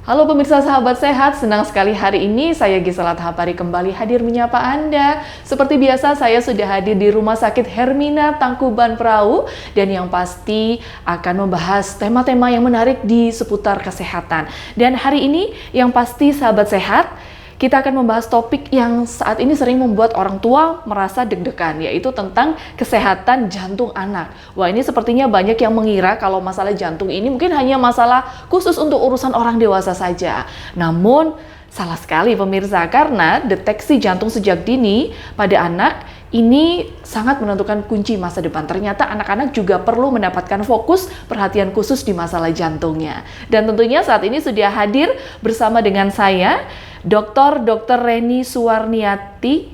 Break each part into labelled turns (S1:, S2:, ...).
S1: Halo pemirsa sahabat sehat, senang sekali hari ini saya Gisela Tahapari kembali hadir menyapa Anda. Seperti biasa saya sudah hadir di Rumah Sakit Hermina Tangkuban Perahu dan yang pasti akan membahas tema-tema yang menarik di seputar kesehatan. Dan hari ini yang pasti sahabat sehat, kita akan membahas topik yang saat ini sering membuat orang tua merasa deg-degan, yaitu tentang kesehatan jantung anak. Wah, ini sepertinya banyak yang mengira kalau masalah jantung ini mungkin hanya masalah khusus untuk urusan orang dewasa saja. Namun, salah sekali pemirsa, karena deteksi jantung sejak dini pada anak ini sangat menentukan kunci masa depan. Ternyata anak-anak juga perlu mendapatkan fokus perhatian khusus di masalah jantungnya. Dan tentunya saat ini sudah hadir bersama dengan saya, Dr. Reni Suwarniati,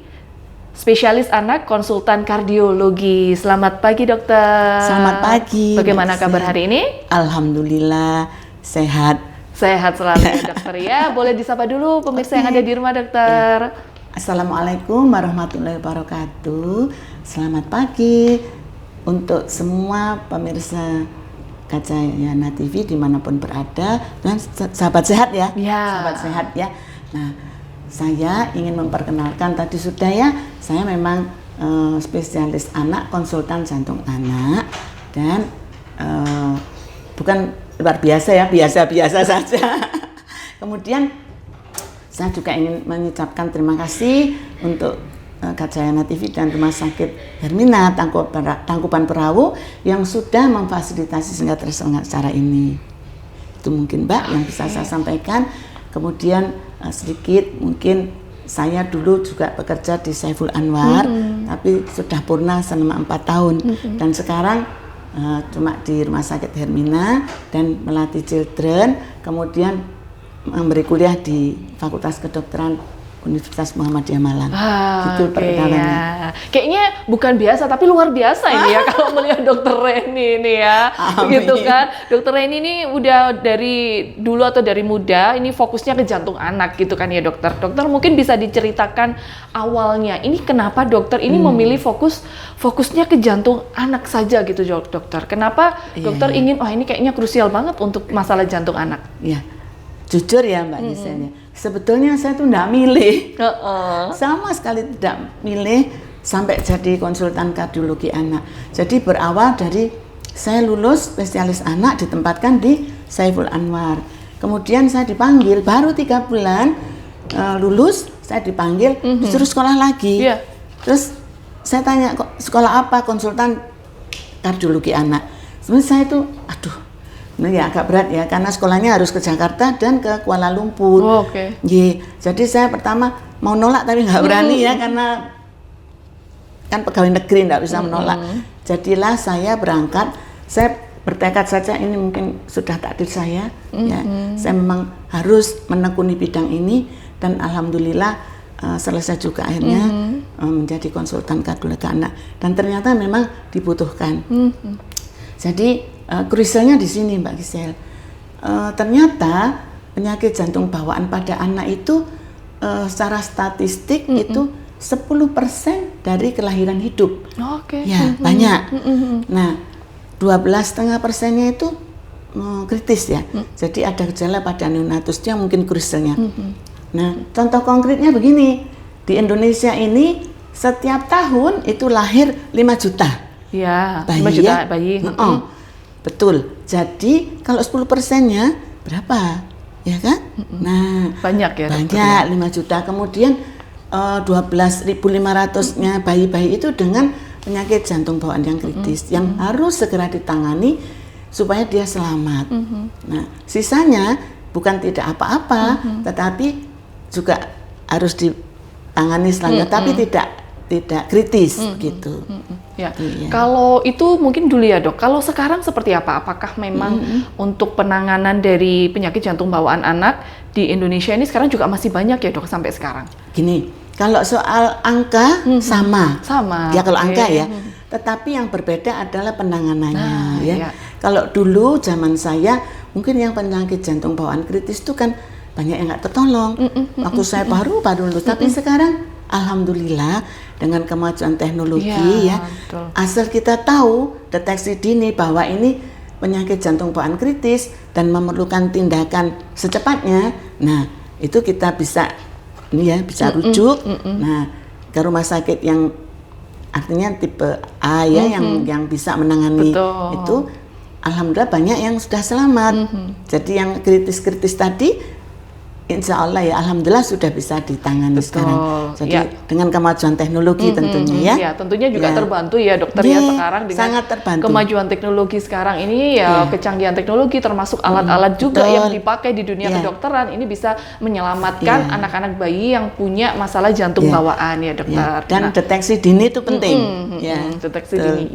S1: spesialis anak, konsultan kardiologi. Selamat pagi, dokter.
S2: Selamat pagi.
S1: Bagaimana kabar hari ini?
S2: Alhamdulillah, sehat.
S1: Sehat selalu ya, dokter ya. Boleh disapa dulu pemirsa yang ada di rumah, dokter. Ya.
S2: Assalamualaikum warahmatullahi wabarakatuh. Selamat pagi untuk semua pemirsa Kacayana TV dimanapun berada, dan sahabat sehat ya. Sahabat sehat ya. Nah, saya ingin memperkenalkan, tadi sudah ya, saya memang spesialis anak, konsultan jantung anak, dan bukan luar biasa ya, biasa-biasa saja. Kemudian saya juga ingin mengucapkan terima kasih untuk Kacayana TV dan Rumah Sakit Hermina Tangkuban Perahu yang sudah memfasilitasi sehingga terselenggara acara ini. Itu mungkin Mbak yang bisa saya sampaikan. Kemudian sedikit mungkin saya dulu juga bekerja di Saiful Anwar, tapi sudah purna selama 4 tahun. Dan sekarang cuma di Rumah Sakit Hermina dan melatih children, kemudian memberi kuliah di Fakultas Kedokteran Universitas Muhammadiyah Malang. Gitu perkenalannya.
S1: Ya. Kayaknya bukan biasa tapi luar biasa ini ya kalau melihat Dokter Reni ini ya.
S2: Amin.
S1: Gitu kan. Dokter Reni ini udah dari dulu atau dari muda ini fokusnya ke jantung anak gitu kan ya, dokter. Dokter mungkin bisa diceritakan awalnya. Ini kenapa dokter ini memilih fokusnya ke jantung anak saja gitu, dokter. Kenapa dokter ingin ini kayaknya krusial banget untuk masalah jantung anak?
S2: Iya. Jujur ya Mbak Gisela, sebetulnya saya tuh nggak milih, sama sekali tidak milih sampai jadi konsultan kardiologi anak. Jadi berawal dari saya lulus spesialis anak ditempatkan di Saiful Anwar. Kemudian saya dipanggil, baru 3 bulan lulus, saya dipanggil, disuruh sekolah lagi. Yeah. Terus saya tanya, kok sekolah apa? Konsultan kardiologi anak. Sebenarnya saya tuh, ini ya agak berat ya, karena sekolahnya harus ke Jakarta dan ke Kuala Lumpur. Jadi saya pertama mau nolak tapi nggak berani ya, karena kan pegawai negeri nggak bisa menolak. Jadilah saya berangkat, saya bertekad saja ini mungkin sudah takdir saya. Ya, saya memang harus menekuni bidang ini dan alhamdulillah selesai juga akhirnya menjadi konsultan kardiologi anak, dan ternyata memang dibutuhkan. Jadi krusialnya di sini Mbak Gisel. Ternyata penyakit jantung bawaan pada anak itu secara statistik itu 10% dari kelahiran hidup. Ya, banyak. Nah, 12,5%-nya itu kritis ya. Jadi ada gejala pada neonatusnya mungkin krusialnya. Nah, contoh konkretnya begini. Di Indonesia ini setiap tahun itu lahir 5 juta.
S1: Ya,
S2: bayi,
S1: 5 juta
S2: ya?
S1: bayi.
S2: Betul. Jadi kalau 10%-nya berapa? Ya kan? Nah,
S1: banyak ya.
S2: Banyak, 5 juta. Kemudian 12.500-nya bayi-bayi itu dengan penyakit jantung bawaan yang kritis yang harus segera ditangani supaya dia selamat. Nah, sisanya bukan tidak apa-apa, tetapi juga harus ditangani selanjutnya, tapi tidak kritis gitu.
S1: Ya. Iya. Kalau itu mungkin dulu ya dok. Kalau sekarang seperti apa? Apakah memang untuk penanganan dari penyakit jantung bawaan anak di Indonesia ini sekarang juga masih banyak ya dok sampai sekarang?
S2: Gini, kalau soal angka sama. Ya kalau angka ya. Tetapi yang berbeda adalah penanganannya ya. Iya. Kalau dulu zaman saya mungkin yang penyakit jantung bawaan kritis itu kan banyak yang nggak tertolong. Waktu saya baru lulus. Tapi sekarang alhamdulillah dengan kemajuan teknologi ya, betul. Asal kita tahu deteksi dini bahwa ini penyakit jantung bawaan kritis dan memerlukan tindakan secepatnya, nah itu kita bisa bisa rujuk ke rumah sakit yang artinya tipe A ya, yang bisa menangani itu. Alhamdulillah banyak yang sudah selamat. Jadi yang kritis-kritis tadi insya Allah ya, alhamdulillah sudah bisa ditangani sekarang. Jadi dengan kemajuan teknologi tentunya ya.
S1: Tentunya juga terbantu ya dokter ya sekarang dengan
S2: sangat terbantu.
S1: Kemajuan teknologi sekarang ini ya, kecanggihan teknologi termasuk alat-alat juga yang dipakai di dunia kedokteran ini bisa menyelamatkan anak-anak bayi yang punya masalah jantung bawaan ya dokter.
S2: Dan deteksi dini itu penting.
S1: Deteksi dini.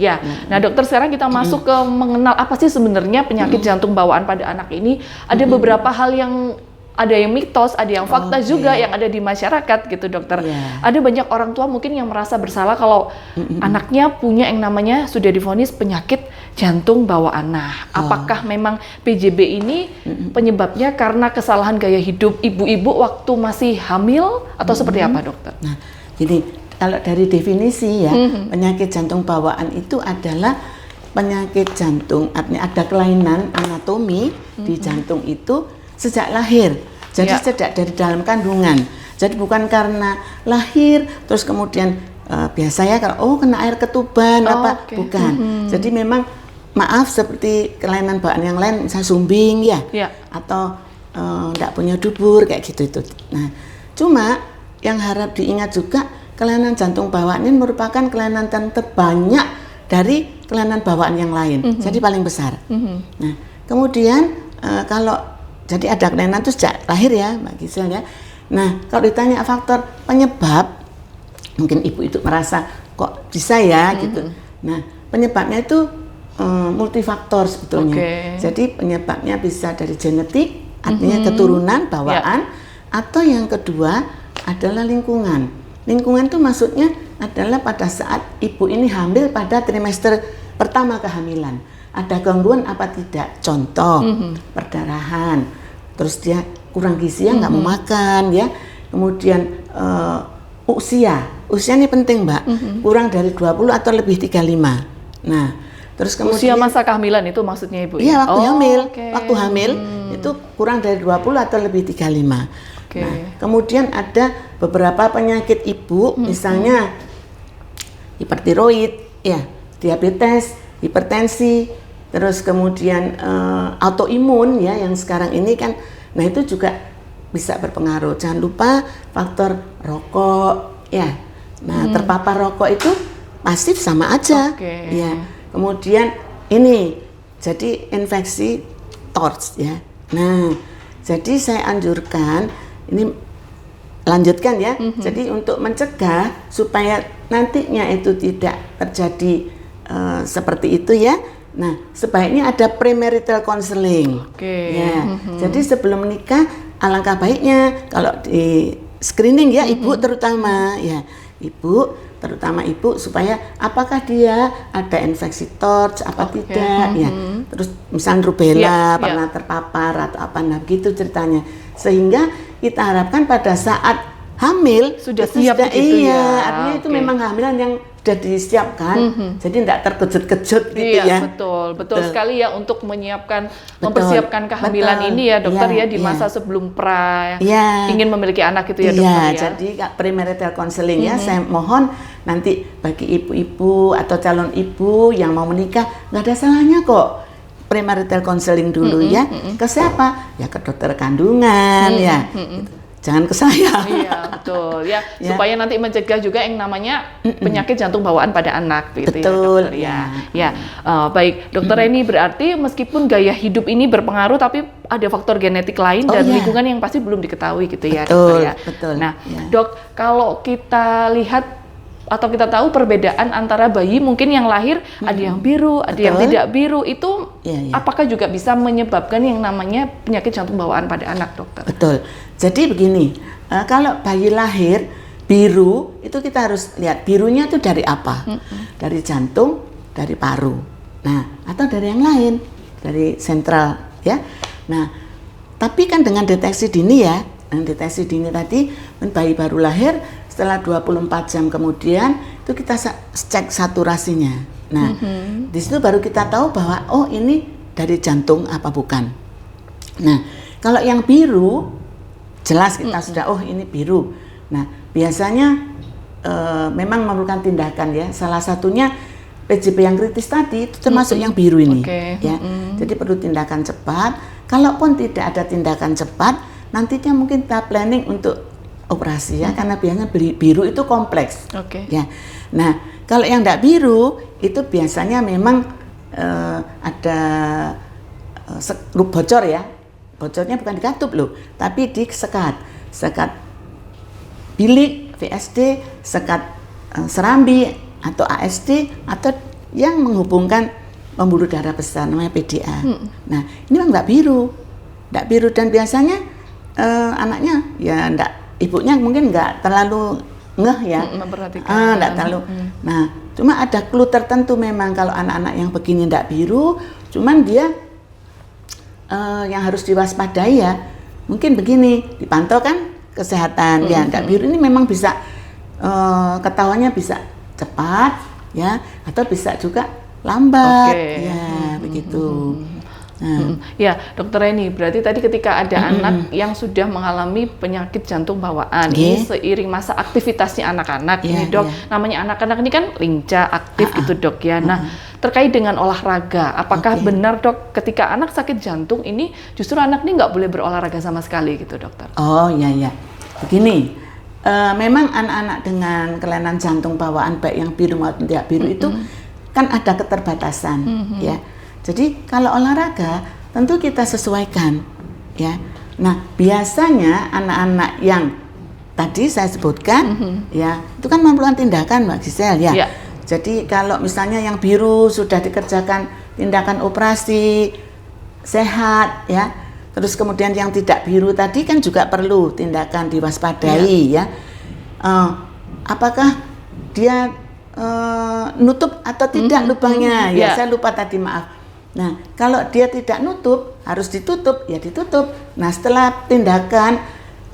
S1: Nah dokter, sekarang kita masuk ke mengenal apa sih sebenarnya penyakit jantung bawaan pada anak ini. Ada beberapa hal yang ada yang mitos, ada yang fakta juga yang ada di masyarakat gitu dokter. Ada banyak orang tua mungkin yang merasa bersalah kalau anaknya punya yang namanya sudah divonis penyakit jantung bawaan. Nah, apakah memang PJB ini penyebabnya karena kesalahan gaya hidup ibu-ibu waktu masih hamil atau seperti apa dokter?
S2: Nah, jadi kalau dari definisi ya, penyakit jantung bawaan itu adalah penyakit jantung, artinya ada kelainan anatomi di jantung itu sejak lahir, jadi sejak dari dalam kandungan. Jadi bukan karena lahir terus kemudian biasa ya kalau kena air ketuban bukan. Jadi memang maaf seperti kelainan bawaan yang lain, misalnya sumbing atau enggak punya dubur kayak gitu itu. Nah, cuma yang harap diingat juga kelainan jantung bawaan ini merupakan kelainan terbanyak dari kelainan bawaan yang lain. Jadi paling besar. Nah, kemudian kalau jadi ada kelainan itu sejak lahir ya Mbak Gisel ya. Nah, kalau ditanya faktor penyebab, mungkin ibu itu merasa kok bisa ya gitu. Nah, penyebabnya itu multifaktor sebetulnya. Jadi penyebabnya bisa dari genetik, artinya keturunan bawaan, atau yang kedua adalah lingkungan. Lingkungan itu maksudnya adalah pada saat ibu ini hamil pada trimester pertama kehamilan. Ada gangguan apa tidak? Contoh, perdarahan, terus dia kurang gizi ya, nggak mau makan ya. Kemudian usia ini penting Mbak, kurang dari 20 atau lebih 35. Nah, terus kemudian
S1: usia masa kehamilan itu maksudnya ibu?
S2: Iya, waktu hamil itu kurang dari 20 atau lebih 35. Nah, kemudian ada beberapa penyakit ibu, misalnya hipertiroid, diabetes, hipertensi. Terus kemudian autoimun ya yang sekarang ini kan, nah itu juga bisa berpengaruh. Jangan lupa faktor rokok ya. Nah, terpapar rokok itu pasif sama aja. Ya. Kemudian ini jadi infeksi TORCH ya. Nah, jadi saya anjurkan ini lanjutkan ya. Jadi untuk mencegah supaya nantinya itu tidak terjadi seperti itu ya. Nah, sebaiknya ada premarital counseling. Ya. Jadi sebelum menikah alangkah baiknya kalau di screening ya ibu terutama ya. Ibu supaya apakah dia ada infeksi TORCH apa tidak ya. Terus misalnya rubella pernah terpapar atau apa, nah begitu ceritanya. Sehingga kita harapkan pada saat hamil
S1: sudah siap begitu ya.
S2: Artinya itu memang kehamilan yang sudah disiapkan, jadi tidak terkejut-kejut gitu ya.
S1: Betul sekali ya untuk mempersiapkan kehamilan ini ya dokter ya di masa sebelum ingin memiliki anak itu ya dokter ya.
S2: Jadi premarital counseling ya, saya mohon nanti bagi ibu-ibu atau calon ibu yang mau menikah nggak ada salahnya kok premarital counseling dulu ya. Ke siapa? Ya ke dokter kandungan ya. Gitu. Jangan ke saya.
S1: Iya, betul. Ya, supaya nanti mencegah juga yang namanya penyakit jantung bawaan pada anak gitu.
S2: Betul.
S1: Ya, dokter ya. Baik, dokter ini berarti meskipun gaya hidup ini berpengaruh tapi ada faktor genetik lain dan lingkungan yang pasti belum diketahui gitu ya, dokter ya.
S2: Betul.
S1: Nah, Dok, kalau kita lihat atau kita tahu perbedaan antara bayi mungkin yang lahir ada yang biru, ada yang tidak biru, itu apakah juga bisa menyebabkan yang namanya penyakit jantung bawaan pada anak, dokter?
S2: Betul. Jadi begini, kalau bayi lahir biru itu kita harus lihat birunya itu dari apa? Dari jantung, dari paru, nah atau dari yang lain, dari sentral ya. Nah, tapi kan dengan deteksi dini ya, deteksi dini tadi bayi baru lahir setelah 24 jam kemudian itu kita cek saturasinya. Nah, di situ baru kita tahu bahwa oh ini dari jantung apa bukan. Nah, kalau yang biru jelas kita sudah ini biru. Nah, biasanya memang memerlukan tindakan ya. Salah satunya PJP yang kritis tadi itu termasuk yang biru ini, ya. Jadi perlu tindakan cepat. Kalaupun tidak ada tindakan cepat, nantinya mungkin kita planning untuk operasi ya, karena biasanya biru itu kompleks. Ya. Nah, kalau yang tidak biru itu biasanya memang ada bocor ya. Bocornya bukan dikatup loh, tapi disekat. Sekat bilik, VSD, sekat serambi atau ASD, atau yang menghubungkan pembuluh darah besar namanya PDA. Nah, ini memang nggak biru dan biasanya anaknya ya ibunya mungkin nggak terlalu ngeh ya,
S1: memperhatikan.
S2: Nggak terlalu. Nah, cuma ada clue tertentu memang kalau anak-anak yang begini nggak biru, cuman dia yang harus diwaspadai ya, mungkin begini, dipantau kan kesehatan ya, nggak biru ini memang bisa ketahuannya bisa cepat ya, atau bisa juga lambat ya, begitu.
S1: Ya, Dokter Eni, berarti tadi ketika ada anak yang sudah mengalami penyakit jantung bawaan, ini seiring masa aktivitasnya anak-anak, ini Dok, namanya anak-anak ini kan lincah, aktif gitu Dok ya. Nah, terkait dengan olahraga, apakah benar Dok ketika anak sakit jantung ini justru anak ini nggak boleh berolahraga sama sekali gitu Dokter?
S2: Oh iya, begini, memang anak-anak dengan kelainan jantung bawaan baik yang biru maupun tidak biru itu kan ada keterbatasan ya. Jadi kalau olahraga tentu kita sesuaikan ya. Nah, biasanya anak-anak yang tadi saya sebutkan ya, itu kan memerlukan tindakan Mbak Gisel ya. Jadi kalau misalnya yang biru sudah dikerjakan tindakan operasi sehat ya. Terus kemudian yang tidak biru tadi kan juga perlu tindakan diwaspadai ya. Apakah dia nutup atau tidak lubangnya? Ya, saya lupa tadi, maaf. Nah, kalau dia tidak nutup, harus ditutup, ya ditutup. Nah, setelah tindakan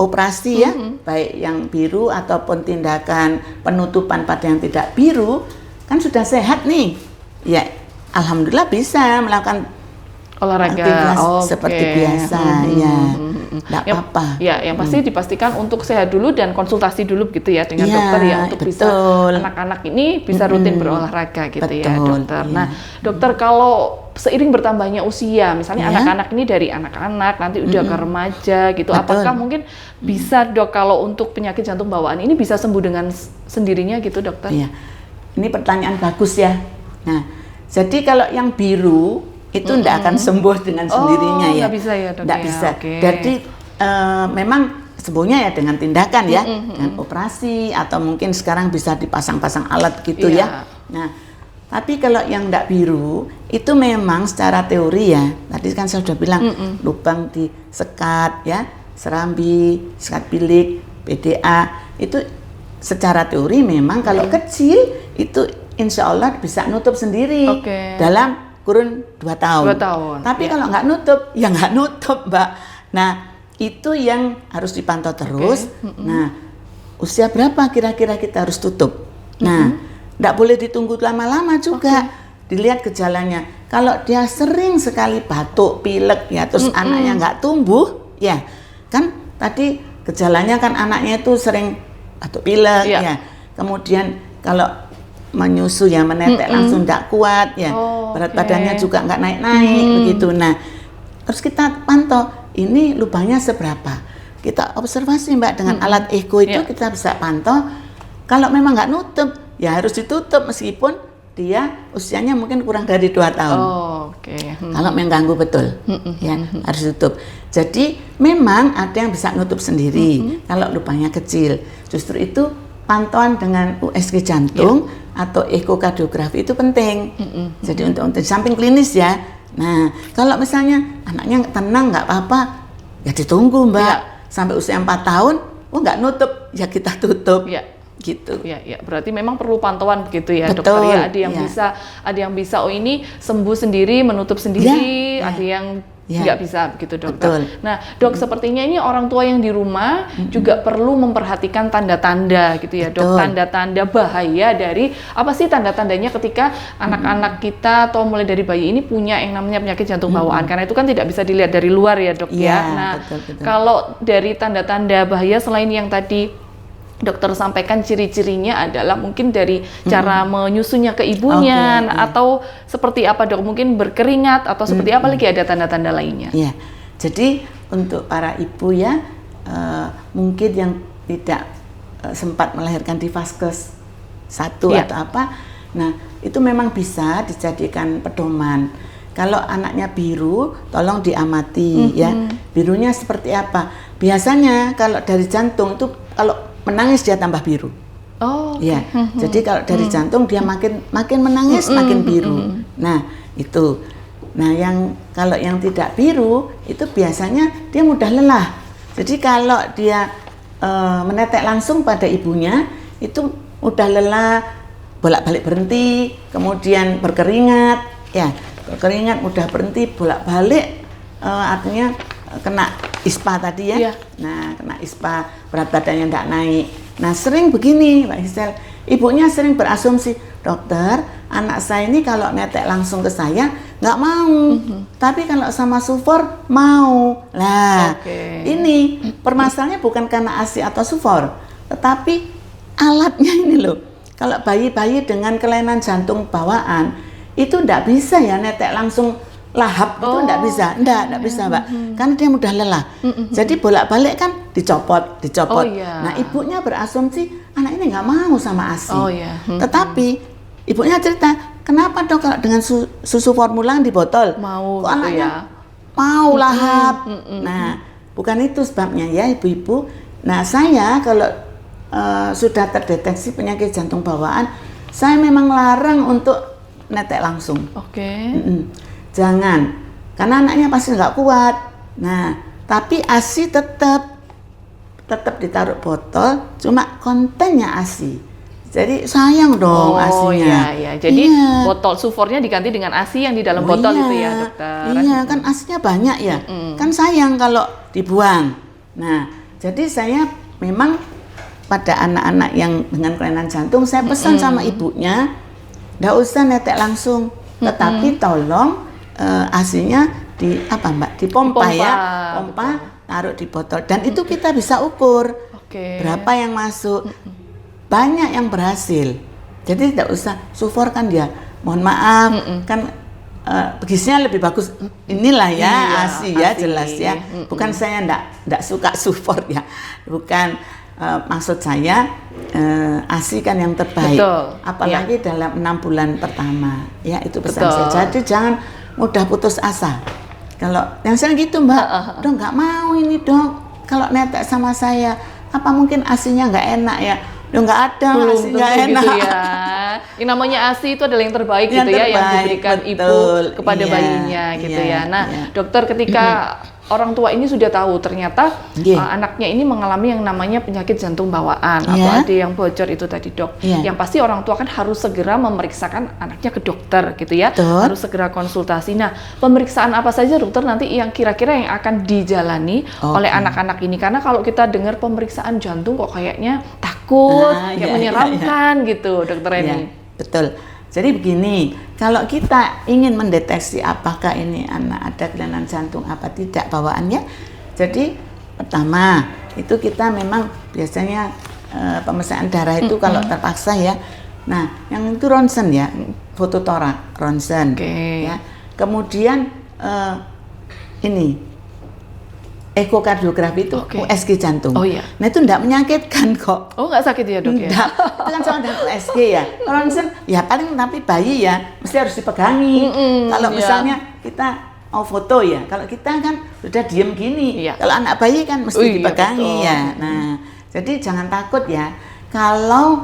S2: operasi ya, baik yang biru ataupun tindakan penutupan pada yang tidak biru, kan sudah sehat nih. Ya, alhamdulillah bisa melakukan olahraga seperti biasa ya. Nggak apa-apa.
S1: Ya, yang pasti dipastikan untuk sehat dulu dan konsultasi dulu gitu ya dengan dokter ya, untuk bisa anak-anak ini bisa rutin berolahraga gitu ya Dokter. Nah, Dokter, kalau seiring bertambahnya usia, misalnya anak-anak ini dari anak-anak nanti udah ke remaja gitu, apakah mungkin bisa Dok kalau untuk penyakit jantung bawaan ini bisa sembuh dengan sendirinya gitu Dokter?
S2: Iya, ini pertanyaan bagus ya. Nah, jadi kalau yang biru itu tidak akan sembuh dengan sendirinya ya.
S1: Nggak bisa ya Dok?
S2: Nggak bisa. Jadi memang sembuhnya ya dengan tindakan ya, dengan operasi atau mungkin sekarang bisa dipasang-pasang alat gitu ya. Nah, tapi kalau yang tidak biru itu memang secara teori ya, tadi kan saya sudah bilang lubang disekat ya, serambi, sekat bilik, PDA, itu secara teori memang kalau kecil itu insya Allah bisa nutup sendiri dalam kurun 2 tahun. Tapi kalau nggak nutup, ya nggak nutup, Mbak. Nah, itu yang harus dipantau terus. Nah, usia berapa kira-kira kita harus tutup? Nah, nggak boleh ditunggu lama-lama juga. Dilihat gejalanya. Kalau dia sering sekali batuk, pilek, ya terus anaknya nggak tumbuh, ya kan tadi gejalanya kan anaknya itu sering batuk, pilek, ya. Kemudian kalau menyusu ya menetek langsung tidak kuat ya, berat badannya juga nggak naik-naik begitu. Nah, terus kita pantau ini lubangnya seberapa, kita observasi Mbak dengan alat echo itu kita bisa pantau. Kalau memang nggak nutup ya harus ditutup meskipun dia usianya mungkin kurang dari 2 tahun. Kalau mengganggu betul ya harus tutup. Jadi memang ada yang bisa nutup sendiri kalau lubangnya kecil. Justru itu pantauan dengan USG jantung atau ekokardiografi itu penting. Jadi untuk di samping klinis ya. Nah, kalau misalnya anaknya tenang nggak apa-apa, ya ditunggu Mbak sampai usia 4 tahun. Nggak nutup, ya kita tutup. Gitu.
S1: Ya, berarti memang perlu pantauan begitu ya Dokter ya. Ada yang bisa ini sembuh sendiri, menutup sendiri, ada yang
S2: Ya.
S1: nggak bisa begitu dokter.
S2: Betul.
S1: Nah dok, sepertinya ini orang tua yang di rumah juga perlu memperhatikan tanda-tanda gitu ya dok,
S2: Betul.
S1: tanda-tanda bahaya dari apa sih tanda-tandanya ketika anak-anak kita atau mulai dari bayi ini punya yang namanya penyakit jantung bawaan, karena itu kan tidak bisa dilihat dari luar ya dok
S2: Iya,
S1: ya. Nah
S2: betul.
S1: kalau dari tanda-tanda bahaya selain yang tadi dokter sampaikan, ciri-cirinya adalah mungkin dari cara menyusunya ke ibunya, atau seperti apa dok? Mungkin berkeringat atau seperti apa lagi, ada tanda-tanda lainnya?
S2: Ya, jadi untuk para ibu ya, mungkin yang tidak sempat melahirkan di vaskes 1 atau apa, nah itu memang bisa dijadikan pedoman. Kalau anaknya biru, tolong diamati ya, birunya seperti apa. Biasanya kalau dari jantung itu kalau menangis dia tambah biru.
S1: Oh,
S2: ya. Jadi kalau dari jantung dia makin menangis makin biru. Nah, itu. Nah, kalau yang tidak biru itu biasanya dia mudah lelah. Jadi kalau dia menetek langsung pada ibunya itu mudah lelah, bolak-balik berhenti, kemudian berkeringat, ya. Berkeringat mudah berhenti, bolak-balik, artinya kena ISPA tadi ya. Nah, kena ISPA, berat badannya tidak naik. Nah, sering begini Mbak Gisel, ibunya sering berasumsi, dokter, anak saya ini kalau netek langsung ke saya nggak mau, tapi kalau sama sufor mau. Nah, ini permasalahannya bukan karena ASI atau sufor, tetapi alatnya ini loh. Kalau bayi-bayi dengan kelainan jantung bawaan itu tidak bisa ya netek langsung lahap, itu enggak bisa Mbak, karena dia mudah lelah. Jadi bolak-balik kan dicopot. Nah, ibunya berasumsi anak ini nggak mau sama ASI. Tetapi ibunya cerita, kenapa dok kalau dengan susu formula di botol
S1: mau
S2: kok
S1: gitu
S2: anaknya
S1: ya?
S2: Mau lahap. Nah, bukan itu sebabnya ya ibu-ibu. Nah, saya kalau sudah terdeteksi penyakit jantung bawaan, saya memang larang untuk netek langsung. Jangan, karena anaknya pasti nggak kuat. Nah, tapi ASI tetap ditaruh botol, cuma kontennya ASI. Jadi sayang dong ASI-nya.
S1: Iya. Jadi botol sufornya diganti dengan ASI yang di dalam botol itu ya dokter.
S2: Iya, kan ASI-nya banyak ya. Kan sayang kalau dibuang. Nah, jadi saya memang pada anak-anak yang dengan kelainan jantung, saya pesan sama ibunya, nggak usah netek langsung, tetapi tolong ASI-nya dipompa ya, pompa, taruh di botol, dan itu kita bisa ukur berapa yang masuk. Banyak yang berhasil, jadi tidak usah sufor kan dia, mohon maaf kan gizinya lebih bagus, inilah ya ASI ya, jelas ya, bukan saya ndak suka sufor ya, bukan. Maksud saya ASI kan yang terbaik, apalagi dalam 6 bulan pertama ya, itu pesan saya. Jadi jangan mudah putus asa. Kalau yang sering gitu Mbak, dok nggak mau ini dok, kalau netek sama saya, apa mungkin ASI-nya nggak enak ya? Dok nggak ada, ASI nggak enak.
S1: Gitu ya. Yang namanya ASI itu adalah yang terbaik gitu ya, yang diberikan ibu kepada bayinya gitu ya. Nah dokter, ketika orang tua ini sudah tahu ternyata anaknya ini mengalami yang namanya penyakit jantung bawaan atau ada yang bocor itu tadi dok, yang pasti orang tua kan harus segera memeriksakan anaknya ke dokter gitu ya, harus segera konsultasi. Nah, pemeriksaan apa saja dokter nanti yang kira-kira yang akan dijalani oleh anak-anak ini? Karena kalau kita dengar pemeriksaan jantung kok kayaknya takut, menyeramkan gitu dokter Eni.
S2: Betul. Jadi begini, kalau kita ingin mendeteksi apakah ini anak ada kelainan jantung apa tidak bawaannya, jadi pertama itu kita memang biasanya pemeriksaan darah itu kalau terpaksa ya. Nah, yang itu ronsen ya, foto torak, ronsen. Ya. Kemudian ini ekokardiografi itu USG jantung. Nah itu enggak menyakitkan kok.
S1: Oh, nggak sakit ya dok ya?
S2: Enggak, itu kan sama dengan USG ya. Ronsen ya paling, tapi bayi ya mesti harus dipegangi. Kalau misalnya kita mau foto ya, kalau kita kan udah diem gini. Kalau anak bayi kan mesti dipegangi ya. Nah, jadi jangan takut ya. Kalau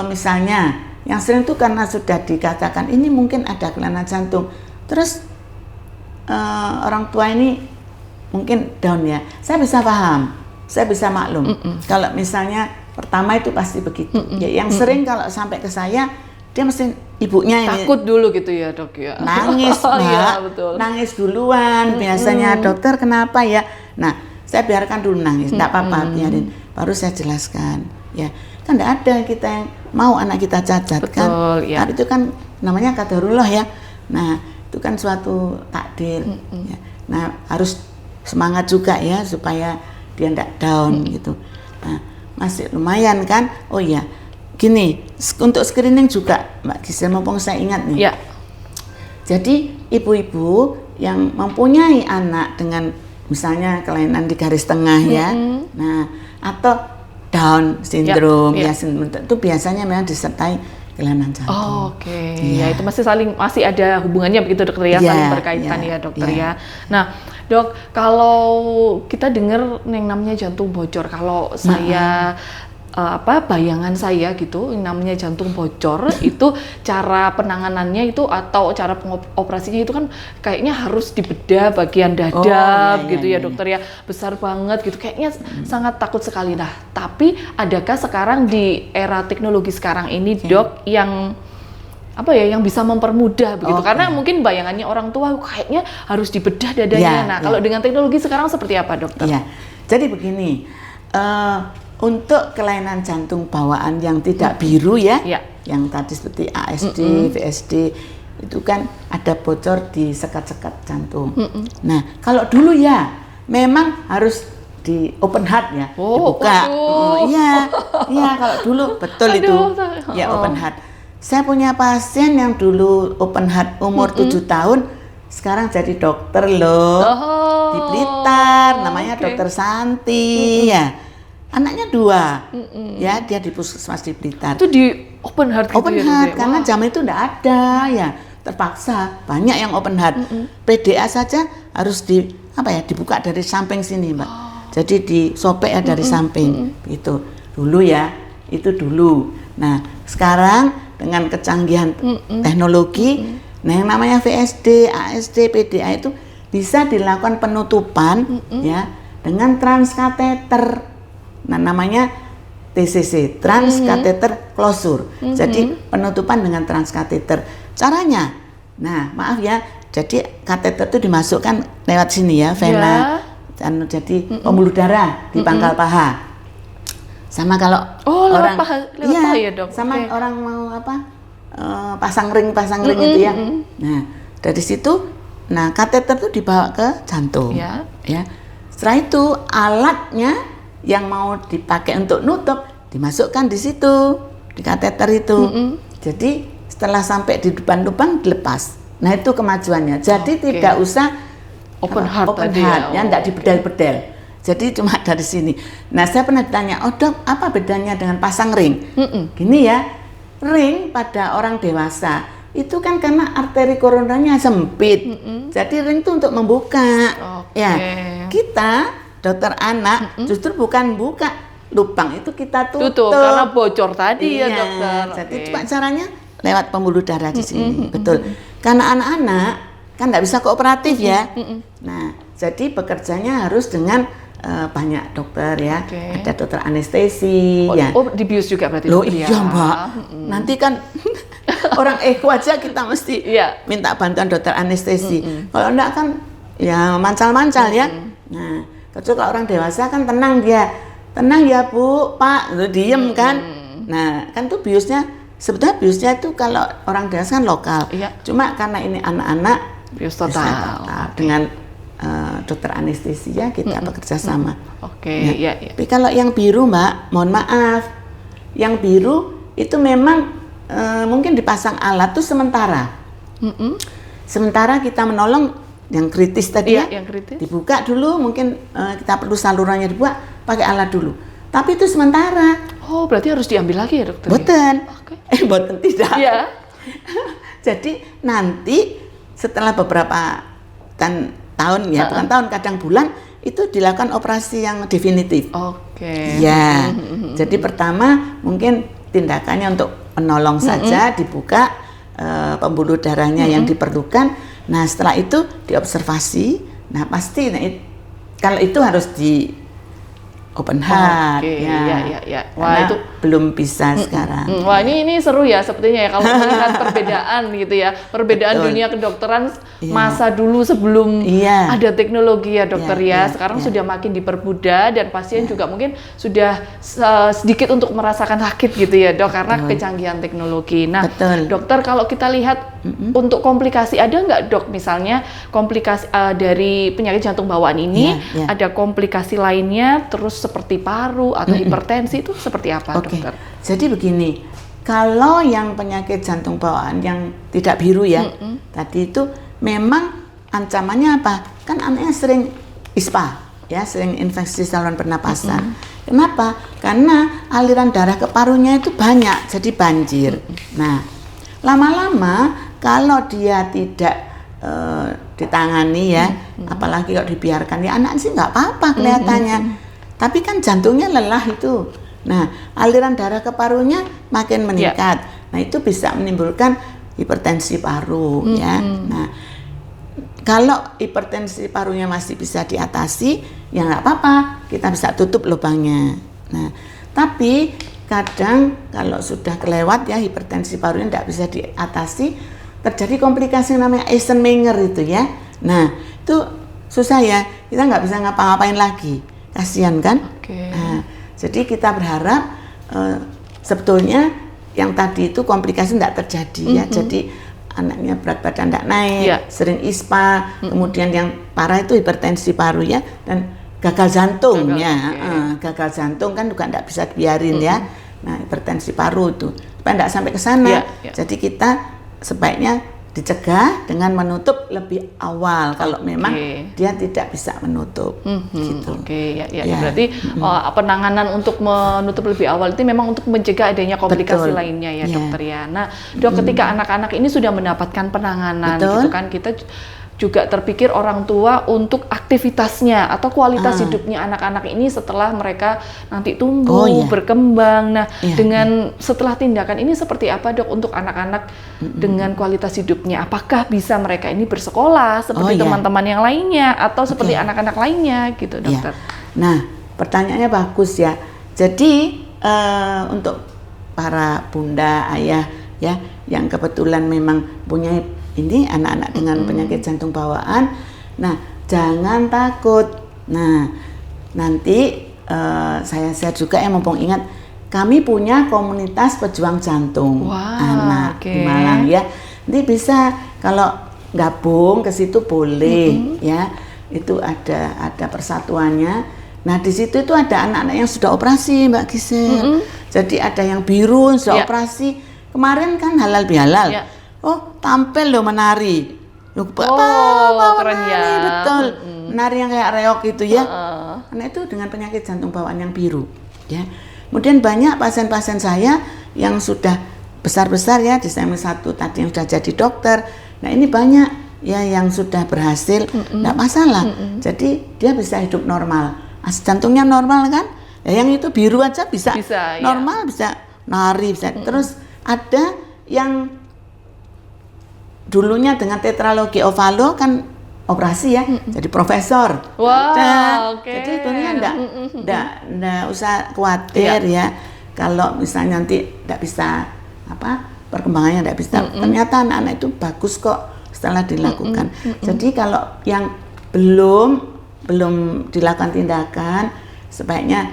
S2: misalnya yang sering itu karena sudah dikatakan ini mungkin ada kelainan jantung, terus orang tua ini mungkin down ya, saya bisa paham, saya bisa maklum. Kalau misalnya pertama itu pasti begitu. Ya, yang sering kalau sampai ke saya dia mesti ibunya ini
S1: takut dulu gitu ya dok ya.
S2: nangis Mbak,
S1: Iya, betul.
S2: nangis duluan biasanya, dokter kenapa ya. Nah saya biarkan dulu nangis, tidak apa-apa, biarin, baru saya jelaskan ya. Kan tidak ada kita yang mau anak kita cacat.
S1: Betul,
S2: kan
S1: ya.
S2: tapi itu kan namanya qadarullah ya. Nah itu kan suatu takdir ya. Nah harus semangat juga ya supaya dia tidak down gitu. Nah masih lumayan kan. Oh iya gini, untuk screening juga Mbak Gisel, mumpung saya ingat nih
S1: Ya.
S2: jadi ibu-ibu yang mempunyai anak dengan misalnya kelainan di garis tengah ya, nah atau Down syndrome ya, itu biasanya memang disertai kelainan jantung.
S1: Oh, oke. Ya itu masih ada hubungannya begitu dokter ya, saling berkaitan ya dokter ya. Nah dok, kalau kita dengar yang namanya jantung bocor, kalau saya bayangan saya gitu, yang namanya jantung bocor itu cara penanganannya itu atau cara pengoperasinya itu kan kayaknya harus dibedah bagian dada gitu ya dokter ya, besar banget gitu, kayaknya sangat takut sekali. Nah tapi adakah sekarang di era teknologi sekarang ini dok yang yang bisa mempermudah begitu, karena mungkin bayangannya orang tua kayaknya harus dibedah dadanya. Nah kalau dengan teknologi sekarang seperti apa dokter?
S2: Ya, jadi begini. Untuk kelainan jantung bawaan yang tidak biru ya, yang tadi seperti ASD, VSD, itu kan ada bocor di sekat-sekat jantung. Nah, kalau dulu ya memang harus di open heart ya, dibuka. Iya, kalau dulu betul itu, ya open heart. Saya punya pasien yang dulu open heart umur 7 tahun, sekarang jadi dokter loh, di Blitar, namanya Dokter Santi ya. Anaknya 2, ya dia di puskesmas di Blitar.
S1: Itu di open heart gitu
S2: open
S1: ya?
S2: Heart, karena zaman itu enggak ada ya, terpaksa banyak yang open heart. PDA saja harus dibuka dari samping sini Mbak. Jadi disobek ya dari samping, itu dulu ya, itu dulu. Nah sekarang dengan kecanggihan teknologi, nah yang namanya VSD, ASD, PDA itu bisa dilakukan penutupan ya dengan transkateter. Nah namanya TCC, transkateter closure. Jadi penutupan dengan transkateter. Caranya, nah maaf ya, jadi kateter itu dimasukkan lewat sini ya, vena, dan jadi pembuluh darah di pangkal paha. Sama kalau orang
S1: paha ya dok.
S2: Sama orang mau pasang ring itu ya. Nah dari situ, nah kateter itu dibawa ke jantung. Ya. Setelah itu alatnya yang mau dipakai untuk nutup dimasukkan di situ, di kateter itu. Jadi setelah sampai di depan lubang dilepas. Nah itu kemajuannya. Jadi tidak usah
S1: open heart
S2: ya, tidak dibedel-bedel. Jadi cuma dari sini. Nah saya pernah ditanya, dok apa bedanya dengan pasang ring? Gini ya, ring pada orang dewasa itu kan karena arteri koronarnya sempit. Jadi ring itu untuk membuka. Ya kita dokter anak justru bukan buka lubang itu, kita tutup
S1: karena bocor tadi ya dokter.
S2: Jadi cuma caranya lewat pembuluh darah di sini. Betul. Karena anak-anak kan tidak bisa kooperatif ya. Nah, jadi bekerjanya harus dengan banyak dokter ya. Ada dokter anestesi ya.
S1: Dibius juga berarti
S2: dokter. Iya Mbak. Nanti kan orang eko aja kita mesti minta bantuan dokter anestesi. Kalau enggak kan ya mancal-mancal ya. Nah kecuali kalau orang dewasa kan tenang ya Bu, Pak, diem kan. Nah kan tuh biusnya, sebetulnya biusnya itu kalau orang dewasa kan lokal. Cuma karena ini anak-anak,
S1: bius total.
S2: Dengan dokter anestesi ya kita bekerja sama.
S1: Tapi
S2: kalau yang biru Mbak, mohon maaf, yang biru itu memang mungkin dipasang alat tuh sementara. Sementara kita menolong yang kritis tadi
S1: yang kritis.
S2: Dibuka dulu, mungkin kita perlu salurannya dibuka, pakai alat dulu. Tapi itu sementara.
S1: Oh, berarti harus diambil lagi ya dokter?
S2: Boten. Boten tidak.
S1: Iya.
S2: Jadi nanti setelah beberapa tahun ya, bukan tahun, kadang bulan, itu dilakukan operasi yang definitif. Ya. Jadi pertama mungkin tindakannya untuk menolong saja, dibuka pembuluh darahnya yang diperlukan. Nah setelah itu diobservasi, nah pasti kalau itu harus di open heart.
S1: Wah itu
S2: belum bisa sekarang.
S1: Wah, ini seru ya sepertinya ya kalau melihat perbedaan gitu ya. Perbedaan
S2: Betul.
S1: dunia kedokteran masa dulu sebelum ada teknologi ya dokter ya. Sekarang sudah makin dipermudah dan pasien juga mungkin sudah sedikit untuk merasakan sakit gitu ya, Dok, karena kecanggihan teknologi. Nah, dokter kalau kita lihat untuk komplikasi ada nggak, Dok? Misalnya komplikasi dari penyakit jantung bawaan ini ada komplikasi lainnya terus seperti paru atau hipertensi itu seperti apa, dokter?
S2: Jadi begini, kalau yang penyakit jantung bawaan yang tidak biru ya, tadi itu memang ancamannya apa? Kan anaknya sering ISPA, ya, sering infeksi saluran pernapasan. Kenapa? Karena aliran darah ke parunya itu banyak, jadi banjir. Nah, lama-lama kalau dia tidak ditangani ya, apalagi kalau dibiarkan ya anak sih nggak apa-apa kelihatannya. Tapi kan jantungnya lelah itu. Nah, aliran darah ke parunya makin meningkat. Nah, itu bisa menimbulkan hipertensi paru ya. Nah, kalau hipertensi parunya masih bisa diatasi, ya nggak apa-apa, kita bisa tutup lubangnya. Nah, tapi kadang kalau sudah kelewat ya hipertensi parunya nggak bisa diatasi, terjadi komplikasi yang namanya Eisenmenger itu ya. Nah, itu susah ya, kita nggak bisa ngapa-ngapain lagi. Kasihan kan? Nah, jadi kita berharap sebetulnya yang tadi itu komplikasi tidak terjadi ya. Jadi anaknya berat badan tidak naik, sering ISPA, kemudian yang parah itu hipertensi paru ya, dan gagal jantung ya. Gagal jantung kan juga tidak bisa dibiarin ya. Nah, hipertensi paru itu supaya tidak sampai ke sana. Jadi kita sebaiknya dicegah dengan menutup lebih awal kalau memang dia tidak bisa menutup gitu.
S1: Berarti penanganan untuk menutup lebih awal itu memang untuk mencegah adanya komplikasi lainnya ya, dokter ya. Nah, Dok, ketika anak-anak ini sudah mendapatkan penanganan gitu kan, kita juga terpikir orang tua untuk aktivitasnya atau kualitas hidupnya anak-anak ini setelah mereka nanti tumbuh, berkembang. Nah, dengan setelah tindakan ini seperti apa, Dok, untuk anak-anak dengan kualitas hidupnya? Apakah bisa mereka ini bersekolah seperti teman-teman yang lainnya atau seperti anak-anak lainnya gitu, dokter?
S2: Nah, pertanyaannya bagus ya. Jadi untuk para bunda, ayah ya yang kebetulan memang punya ini anak-anak dengan penyakit jantung bawaan, nah jangan takut. Nah nanti saya share juga ya, mumpung ingat, kami punya komunitas pejuang jantung anak di Malang ya. Nanti bisa kalau gabung ke situ boleh ya. Itu ada persatuannya. Nah di situ itu ada anak-anak yang sudah operasi, Mbak Gisel. Jadi ada yang biru sudah operasi. Kemarin kan halal bihalal. Oh, tampil loh menari. Loh,
S1: keren ya.
S2: Betul. Menari yang kayak reok gitu ya. Karena itu dengan penyakit jantung bawaan yang biru, ya. Kemudian banyak pasien-pasien saya yang sudah besar-besar ya, di SEMI 1 tadi yang sudah jadi dokter. Nah, ini banyak ya yang sudah berhasil, enggak masalah. Jadi dia bisa hidup normal. Jantungnya normal kan? Ya, yang itu biru aja bisa normal, bisa nari, bisa. Terus ada yang dulunya dengan tetralogi ovalo kan operasi ya, jadi profesor. Jadi dunia enggak usah khawatir ya. Kalau misalnya nanti enggak bisa perkembangannya enggak bisa. Ternyata anak-anak itu bagus kok setelah dilakukan. Jadi kalau yang belum dilakukan tindakan, sebaiknya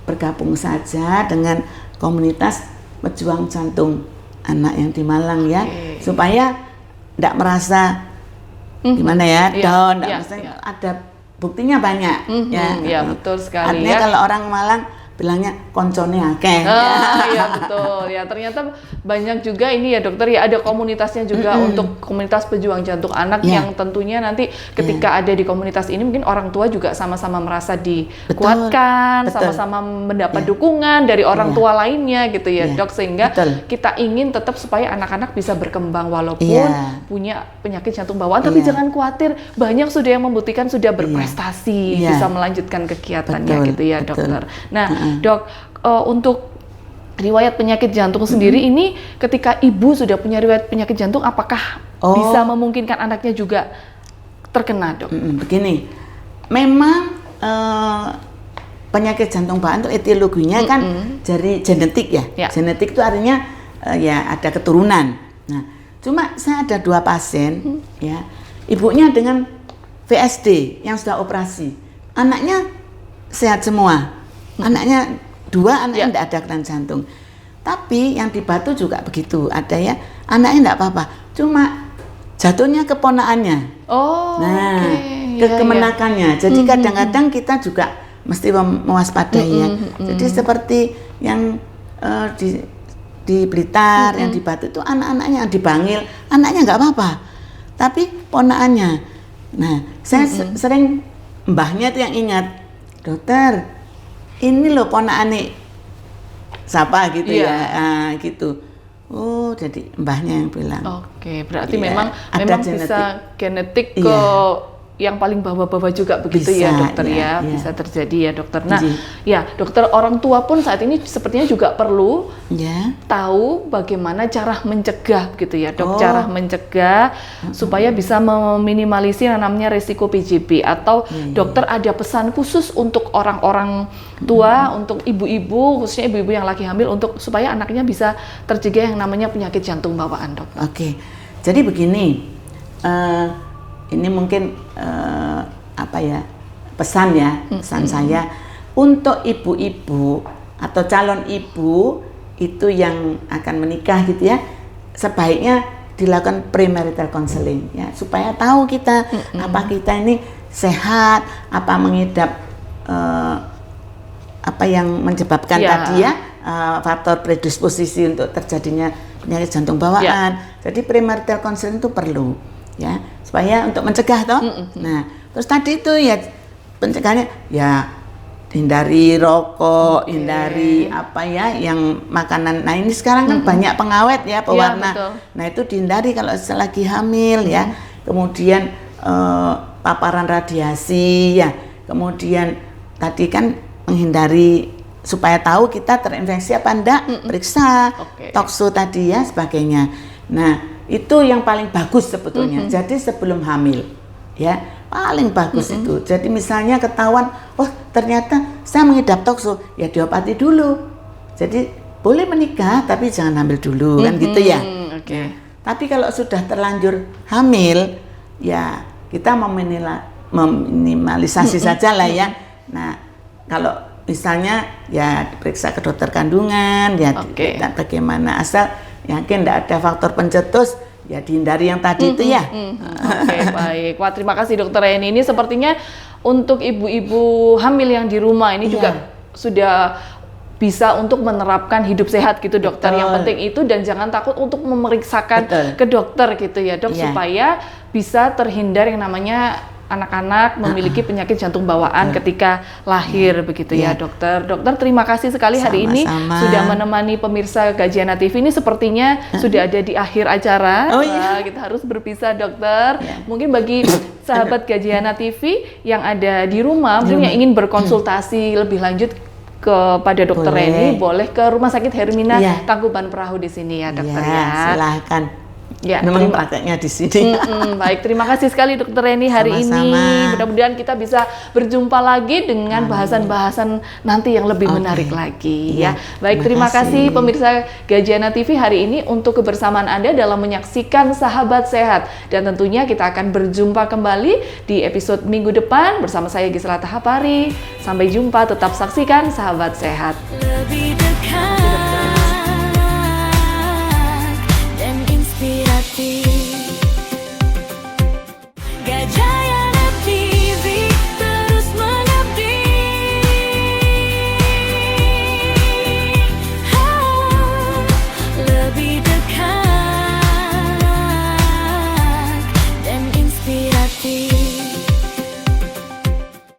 S2: bergabung saja dengan komunitas pejuang jantung anak yang di Malang ya, supaya tidak merasa gimana ya, down, ada buktinya banyak
S1: ya. Betul sekali.
S2: Artinya kalau orang Malang bilangnya koncone akeh.
S1: Iya betul ya, ternyata banyak juga ini ya dokter ya, ada komunitasnya juga untuk komunitas pejuang jantung anak yang tentunya nanti ketika ada di komunitas ini mungkin orang tua juga sama-sama merasa dikuatkan, sama-sama mendapat dukungan dari orang tua lainnya gitu ya dok, sehingga kita ingin tetap supaya anak-anak bisa berkembang walaupun punya penyakit jantung bawaan, tapi jangan khawatir, banyak sudah yang membuktikan sudah berprestasi, bisa melanjutkan kegiatannya gitu ya dokter. Nah dok, untuk riwayat penyakit jantung sendiri ini, ketika ibu sudah punya riwayat penyakit jantung, apakah bisa memungkinkan anaknya juga terkena, dok?
S2: Begini, memang penyakit jantung bawaan itu etiologinya kan dari genetik ya. Genetik itu artinya ya ada keturunan. Nah, cuma saya ada 2 pasien ya, ibunya dengan VSD yang sudah operasi, anaknya sehat semua, anaknya 2 anaknya tidak ada kelainan jantung. Tapi yang di Batu juga begitu, ada ya anaknya tidak apa-apa, cuma jatuhnya keponakannya. Nah, kemenakannya. Jadi kadang-kadang kita juga mesti mewaspadai ya. Jadi seperti yang di Blitar, yang di Batu itu anak-anaknya yang dipanggil, anaknya nggak apa-apa, tapi ponakannya. Nah, saya sering mbahnya itu yang ingat, dokter, ini loh ponakane siapa gitu ya, gitu. Oh, jadi mbahnya yang bilang.
S1: Oke, berarti memang bisa genetik ke yang paling bawah-bawah juga begitu ya dokter ya, bisa terjadi ya dokter. Nah, ya dokter, orang tua pun saat ini sepertinya juga perlu tahu bagaimana cara mencegah gitu ya dok, cara mencegah supaya bisa meminimalisir yang namanya resiko PJB, atau dokter ada pesan khusus untuk orang-orang tua, untuk ibu-ibu, khususnya ibu-ibu yang lagi hamil, untuk supaya anaknya bisa tercegah yang namanya penyakit jantung bawaan dok.
S2: Oke, jadi begini, ini mungkin pesan saya untuk ibu-ibu atau calon ibu itu yang akan menikah gitu ya, sebaiknya dilakukan premarital counseling ya, supaya tahu kita apa kita ini sehat, apa mengidap apa yang menyebabkan tadi ya faktor predisposisi untuk terjadinya penyakit jantung bawaan. Jadi premarital counseling itu perlu ya, supaya untuk mencegah toh. Nah, terus tadi itu ya pencegahannya ya hindari rokok, hindari apa ya yang makanan. Nah, ini sekarang kan banyak pengawet ya, pewarna. Nah, itu dihindari kalau lagi hamil ya. Kemudian paparan radiasi ya. Kemudian tadi kan menghindari supaya tahu kita terinfeksi apa enggak, periksa tokso tadi ya sebagainya. Nah, itu yang paling bagus sebetulnya. Jadi sebelum hamil ya paling bagus itu. Jadi misalnya ketahuan, oh ternyata saya mengidap tokso, ya diobati dulu. Jadi boleh menikah tapi jangan hamil dulu kan gitu ya. Tapi kalau sudah terlanjur hamil ya kita meminimalisasi saja lah ya. Nah, kalau misalnya ya diperiksa ke dokter kandungan ya, dan bagaimana, asal yakin tidak ada faktor pencetus ya dihindari yang tadi itu ya.
S1: Baik. Wah, terima kasih dokter Eni. Ini sepertinya untuk ibu-ibu hamil yang di rumah ini juga sudah bisa untuk menerapkan hidup sehat gitu dokter. Yang penting itu, dan jangan takut untuk memeriksakan ke dokter gitu ya dok, supaya bisa terhindar yang namanya anak-anak memiliki penyakit jantung bawaan ketika lahir begitu ya dokter. Dokter, terima kasih sekali hari ini sudah menemani pemirsa Gajana TV. Ini sepertinya sudah ada di akhir acara. Kita harus berpisah dokter. Mungkin bagi sahabat Gajana TV yang ada di rumah mungkin yang ingin berkonsultasi lebih lanjut kepada dokter Eni, boleh ke Rumah Sakit Hermina Tangkuban Perahu di sini ya dokter ya. Silahkan. Ya, memang prakteknya di sini. Baik, terima kasih sekali dokter Eni hari ini. Mudah-mudahan kita bisa berjumpa lagi dengan bahasan-bahasan nanti yang lebih menarik lagi ya. Baik, terima kasih pemirsa Gajana TV hari ini untuk kebersamaan Anda dalam menyaksikan Sahabat Sehat, dan tentunya kita akan berjumpa kembali di episode minggu depan bersama saya Gisela Tahapari. Sampai jumpa, tetap saksikan Sahabat Sehat.